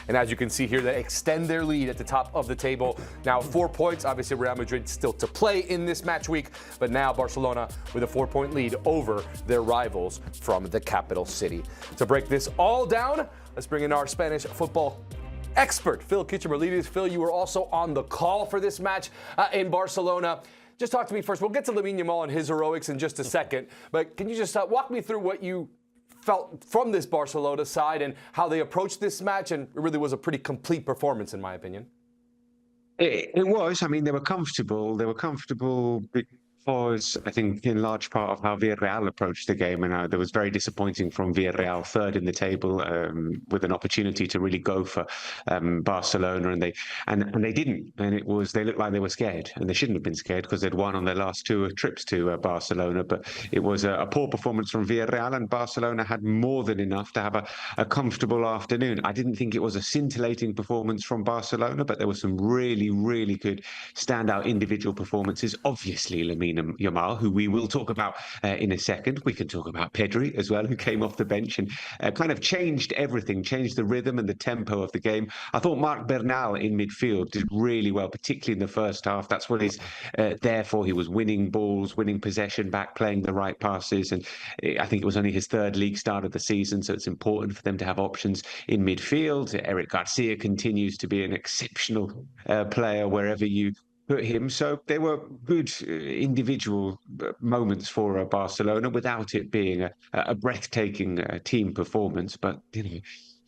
And as you can see here, they extend their lead at the top of the table. Now 4 points. Obviously, Real Madrid still to play in this match week, but now Barcelona with a 4-point lead over their rivals from the capital city. To break this all down, let's bring in our Spanish football expert, Phil Kitromilides. Phil, you were also on the call for this match in Barcelona. Just talk to me first. We'll get to Lamine Yamal and his heroics in just a second, but can you just walk me through what you felt from this Barcelona side and how they approached this match? And it really was a pretty complete performance, in my opinion. It was. I mean, they were comfortable. They were comfortable because I think in large part of how Villarreal approached the game, and that was very disappointing from Villarreal, third in the table, with an opportunity to really go for Barcelona, and they didn't. And they looked like they were scared, and they shouldn't have been scared because they'd won on their last 2 trips to Barcelona. But it was a poor performance from Villarreal, and Barcelona had more than enough to have a comfortable afternoon. I didn't think it was a scintillating performance from Barcelona, but there were some really, really good standout individual performances. Obviously, Lamine Yamal, who we will talk about in a second. We can talk about Pedri as well, who came off the bench and kind of changed everything, changed the rhythm and the tempo of the game. I thought Marc Bernal in midfield did really well, particularly in the first half. That's what he's there for. He was winning balls, winning possession back, playing the right passes. And I think it was only his 3rd league start of the season, so it's important for them to have options in midfield. Eric Garcia continues to be an exceptional player wherever you put him. So they were good individual moments for Barcelona without it being a breathtaking team performance. But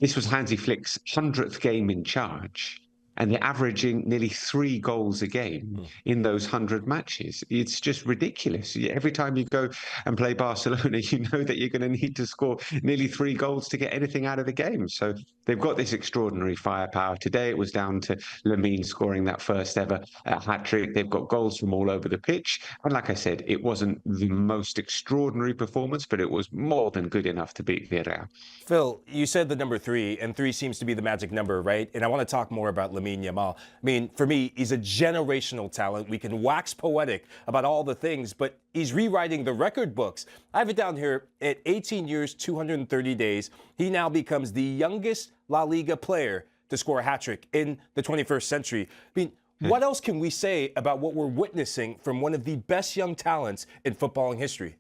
this was Hansi Flick's 100th game in charge, and they're averaging nearly 3 goals a game in those 100 matches. It's just ridiculous. Every time you go and play Barcelona, you know that you're going to need to score nearly 3 goals to get anything out of the game. So they've got this extraordinary firepower. Today it was down to Lamine scoring that first ever hat-trick. They've got goals from all over the pitch. And like I said, it wasn't the most extraordinary performance, but it was more than good enough to beat Villarreal. Phil, you said the number 3, and 3 seems to be the magic number, right? And I want to talk more about Lamine Yamal. I mean, for me, he's a generational talent. We can wax poetic about all the things, but he's rewriting the record books. I have it down here at 18 years, 230 days. He now becomes the youngest La Liga player to score a hat-trick in the 21st century. I mean, what else can we say about what we're witnessing from one of the best young talents in footballing history?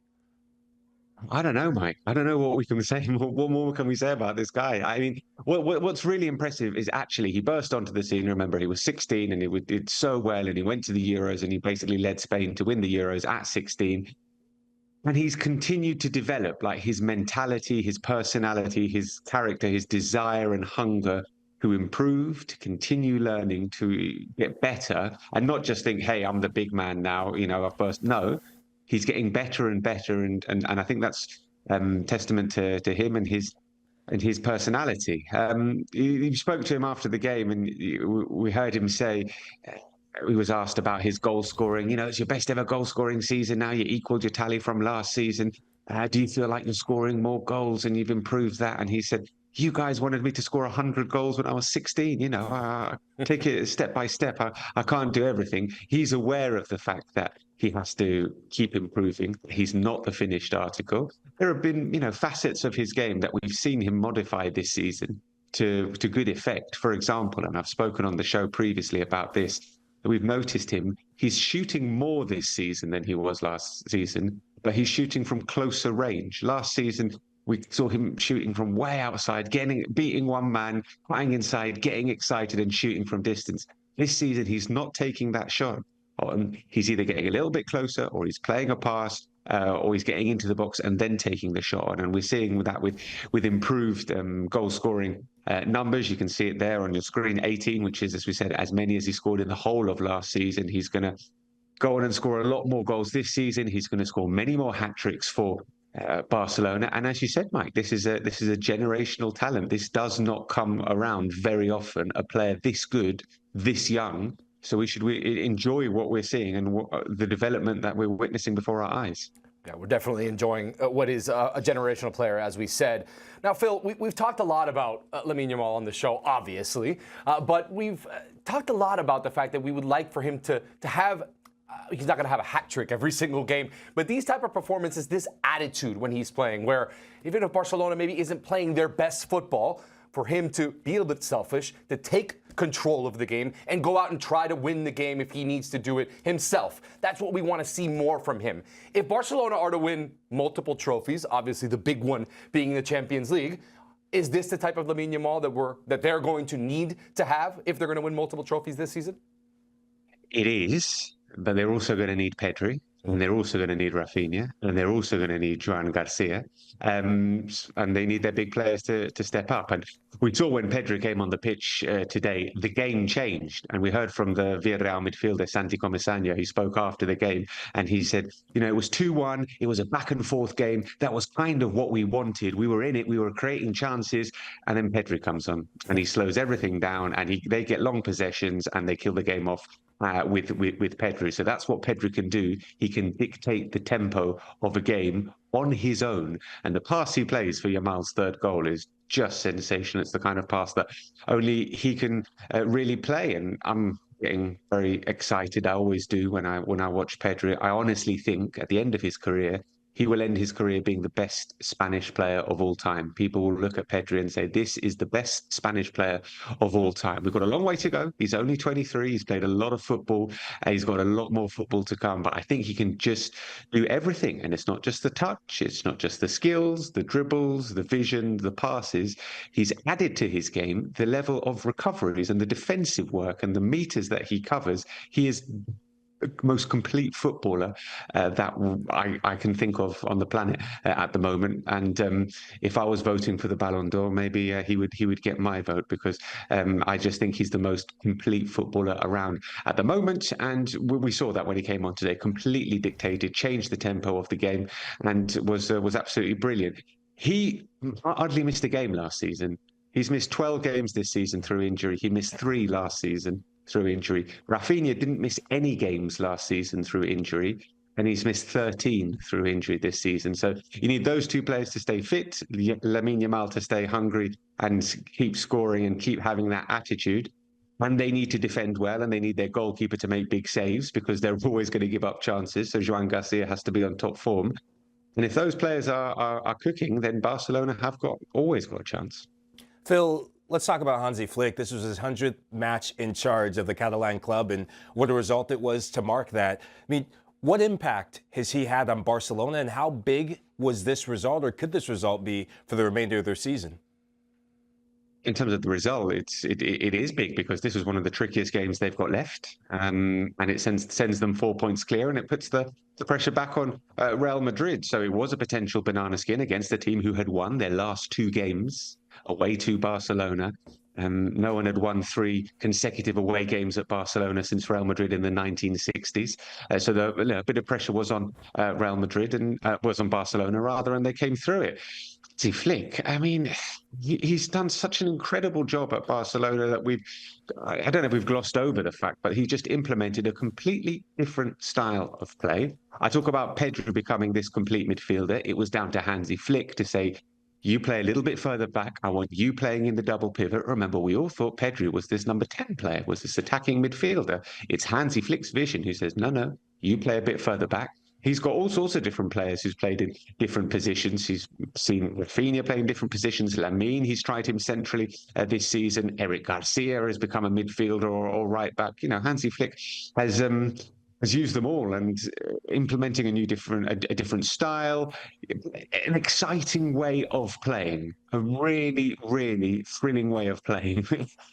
I don't know, Mike. I don't know what we can say. What more can we say about this guy? I mean, what's really impressive is actually he burst onto the scene. Remember, he was 16 and he did so well, and he went to the Euros and he basically led Spain to win the Euros at 16. And he's continued to develop, like, his mentality, his personality, his character, his desire and hunger to improve, to continue learning, to get better, and not just think, hey, I'm the big man now, I've burst. No. He's getting better and better, and I think that's testament to him and his personality. You spoke to him after the game, and we heard him say, he was asked about his goal scoring. It's your best ever goal scoring season now. You equaled your tally from last season. Do you feel like you're scoring more goals and you've improved that? And he said, you guys wanted me to score 100 goals when I was 16. Take it step by step. I can't do everything. He's aware of the fact that he has to keep improving. He's not the finished article. There have been, facets of his game that we've seen him modify this season to good effect. For example, and I've spoken on the show previously about this, we've noticed he's shooting more this season than he was last season, but he's shooting from closer range. Last season, we saw him shooting from way outside, beating one man, cutting inside, getting excited and shooting from distance. This season, he's not taking that shot. He's either getting a little bit closer, or he's playing a pass, or he's getting into the box and then taking the shot. And we're seeing that with improved goal scoring numbers. You can see it there on your screen, 18, which is, as we said, as many as he scored in the whole of last season. He's going to go on and score a lot more goals this season. He's going to score many more hat-tricks for Barcelona. And as you said, Mike, this is a generational talent. This does not come around very often, a player this good, this young. So we should enjoy what we're seeing and the development that we're witnessing before our eyes. Yeah, we're definitely enjoying what is a generational player, as we said. Now, Phil, we've talked a lot about Lamine Yamal on the show, obviously, but we've talked a lot about the fact that we would like for him to have he's not going to have a hat trick every single game, but these type of performances, this attitude when he's playing, where even if Barcelona maybe isn't playing their best football, for him to be a little bit selfish, to take control of the game and go out and try to win the game if he needs to do it himself. That's what we want to see more from him. If Barcelona are to win multiple trophies, obviously the big one being the Champions League, is this the type of Lamine Yamal that they're going to need to have if they're going to win multiple trophies this season? It is, but they're also going to need Pedri, and they're also going to need Rafinha, and they're also going to need Joan Garcia, and they need their big players to step up. And we saw when Pedri came on the pitch today, the game changed. And we heard from the Villarreal midfielder, Santi Comesaña, he spoke after the game, and he said, you know, it was 2-1, it was a back and forth game. That was kind of what we wanted. We were in it, we were creating chances, and then Pedri comes on, and he slows everything down, and they get long possessions, and they kill the game off with Pedri. So that's what Pedri can do. He can dictate the tempo of a game on his own. And the pass he plays for Yamal's third goal is just sensational. It's the kind of pass that only he can really play. And I'm getting very excited. I always do when I watch Pedri. I honestly think at the end of his career, he will end his career being the best Spanish player of all time. People will look at Pedri and say, this is the best Spanish player of all time. We've got a long way to go. He's only 23. He's played a lot of football. He's got a lot more football to come. But I think he can just do everything. And it's not just the touch. It's not just the skills, the dribbles, the vision, the passes. He's added to his game the level of recoveries and the defensive work and the meters that he covers. He is most complete footballer that I can think of on the planet at the moment. And if I was voting for the Ballon d'Or, maybe he would get my vote, because I just think he's the most complete footballer around at the moment. And we saw that when he came on today, completely dictated, changed the tempo of the game, and was absolutely brilliant. He hardly missed a game last season. He's missed 12 games this season through injury. He missed 3 last season through injury. Rafinha didn't miss any games last season through injury, and he's missed 13 through injury this season. So you need those 2 players to stay fit, Lamine Yamal to stay hungry and keep scoring and keep having that attitude. And they need to defend well, and they need their goalkeeper to make big saves, because they're always going to give up chances. So Joan Garcia has to be on top form. And if those players are cooking, then Barcelona have always got a chance. Phil, let's talk about Hansi Flick. This was his 100th match in charge of the Catalan club, and what a result it was to mark that. I mean, what impact has he had on Barcelona, and how big was this result, or could this result be for the remainder of their season? In terms of the result, it is big, because this was one of the trickiest games they've got left, and it sends them 4 points clear, and it puts the pressure back on Real Madrid. So it was a potential banana skin against a team who had won their last 2 games away to Barcelona. No one had won 3 consecutive away games at Barcelona since Real Madrid in the 1960s. So a bit of pressure was on Real Madrid, and was on Barcelona rather, and they came through it. Hansi Flick, I mean, he's done such an incredible job at Barcelona that I don't know if we've glossed over the fact, but he just implemented a completely different style of play. I talk about Pedri becoming this complete midfielder. It was down to Hansi Flick to say, you play a little bit further back. I want you playing in the double pivot. Remember, we all thought Pedri was this number 10 player, was this attacking midfielder. It's Hansi Flick's vision who says, no, you play a bit further back. He's got all sorts of different players who's played in different positions. He's seen Rafinha playing different positions. Lamine, he's tried him centrally this season. Eric Garcia has become a midfielder or right back. You know, Hansi Flick has used them all, and implementing a different style, an exciting way of playing, a really, really thrilling way of playing.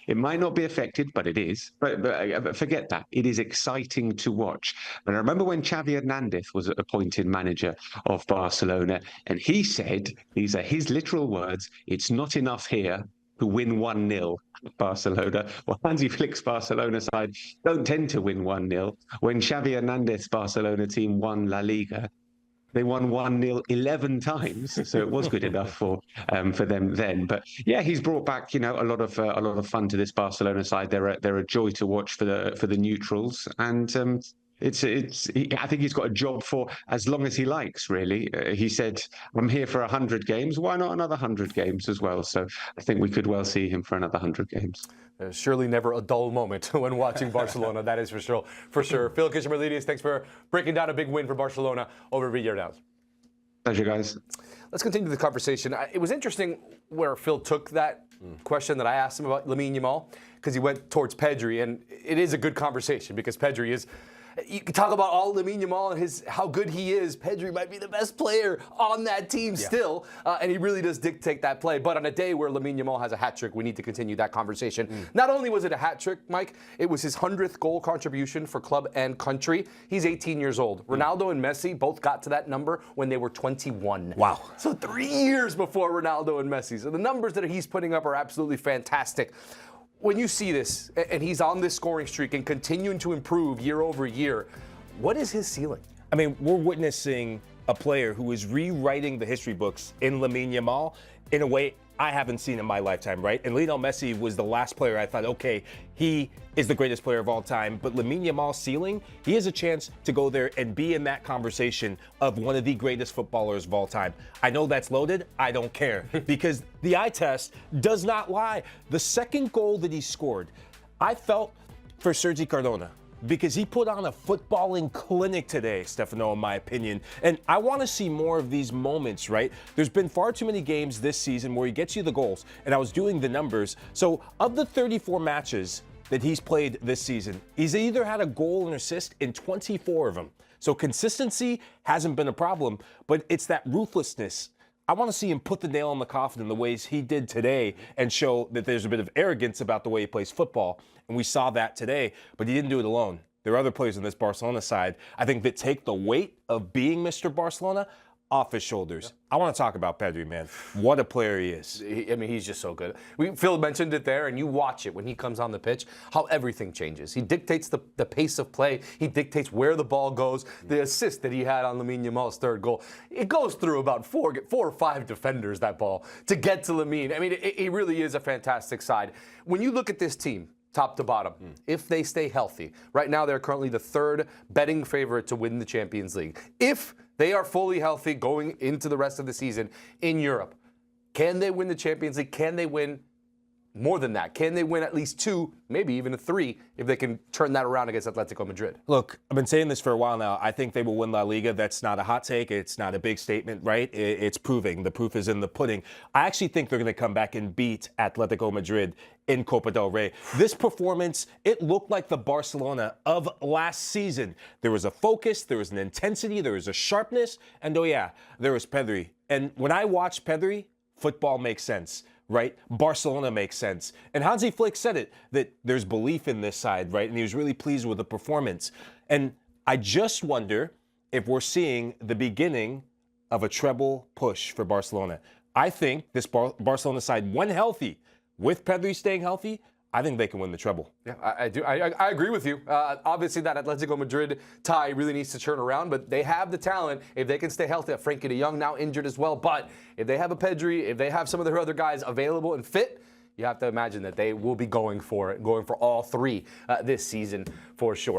It might not be affected, but it is. But forget that. It is exciting to watch. And I remember when Xavi Hernandez was appointed manager of Barcelona, and he said, these are his literal words, it's not enough here to win 1-0 Barcelona. Well, Hansi Flick's Barcelona side don't tend to win 1-0. When Xavi Hernandez's Barcelona team won La Liga, they won 1-0 11 times, so it was good enough for them then. But yeah, he's brought back, you know, a lot of fun to this Barcelona side. They're a joy to watch for the neutrals, and I think he's got a job for as long as he likes, really. He said, I'm here for 100 games. Why not another 100 games as well? So I think we could well see him for another 100 games. There's surely never a dull moment when watching Barcelona. That is for sure. Phil Kitromilides, thanks for breaking down a big win for Barcelona over Villarreal. Pleasure, guys. Let's continue the conversation. It was interesting where Phil took that question that I asked him about Lamine Yamal, because he went towards Pedri, and it is a good conversation because Pedri is. You can talk about all Lamine Yamal and how good he is. Pedri might be the best player on that team still, and he really does dictate that play. But on a day where Lamine Yamal has a hat trick, we need to continue that conversation. Not only was it a hat trick, Mike, it was his 100th goal contribution for club and country. He's 18 years old. Ronaldo and Messi both got to that number when they were 21. Wow. So 3 years before Ronaldo and Messi. So the numbers that he's putting up are absolutely fantastic. When you see this, and he's on this scoring streak and continuing to improve year over year, what is his ceiling? I mean, we're witnessing a player who is rewriting the history books in Lamine Yamal in a way I haven't seen in my lifetime, right? And Lionel Messi was the last player I thought, okay, he is the greatest player of all time. But Lamine Yamal's ceiling, he has a chance to go there and be in that conversation of one of the greatest footballers of all time. I know that's loaded. I don't care because the eye test does not lie. The second goal that he scored, I felt for Sergi Cardona, because he put on a footballing clinic today, Stefano, in my opinion. And I want to see more of these moments, right? There's been far too many games this season where he gets you the goals, and I was doing the numbers. So of the 34 matches that he's played this season, he's either had a goal and assist in 24 of them. So consistency hasn't been a problem, but it's that ruthlessness. I want to see him put the nail in the coffin in the ways he did today and show that there's a bit of arrogance about the way he plays football. And we saw that today, but he didn't do it alone. There are other players on this Barcelona side, I think, that take the weight of being Mr. Barcelona off his shoulders. I want to talk about Pedri, man. What a player he is. I mean, he's just so good. Phil mentioned it there, and you watch it when he comes on the pitch, how everything changes. He dictates the pace of play. He dictates where the ball goes. The assist that he had on Lamine Yamal's third goal, it goes through about four or five defenders, that ball, to get to Lamine. I mean, he really is a fantastic side. When you look at this team, top to bottom, if they stay healthy, right now they're currently the third betting favorite to win the Champions League. If they are fully healthy going into the rest of the season in Europe, can they win the Champions League? Can they win more than that? Can they win at least 2, maybe even a 3, if they can turn that around against Atletico Madrid? Look, I've been saying this for a while now. I think they will win La Liga. That's not a hot take. It's not a big statement, right? It's proving. The proof is in the pudding. I actually think they're going to come back and beat Atletico Madrid in Copa del Rey. This performance, it looked like the Barcelona of last season. There was a focus, there was an intensity, there was a sharpness, and oh yeah, there was Pedri. And when I watch Pedri, football makes sense, right? Barcelona makes sense. And Hansi Flick said it, that there's belief in this side, right? And he was really pleased with the performance. And I just wonder if we're seeing the beginning of a treble push for Barcelona. I think this Barcelona side, when healthy, with Pedri staying healthy, I think they can win the treble. Yeah, I do. I agree with you. Obviously, that Atletico Madrid tie really needs to turn around, but they have the talent. If they can stay healthy, Frenkie de Jong now injured as well, but if they have a Pedri, if they have some of their other guys available and fit, you have to imagine that they will be going for it, going for all 3 this season for sure.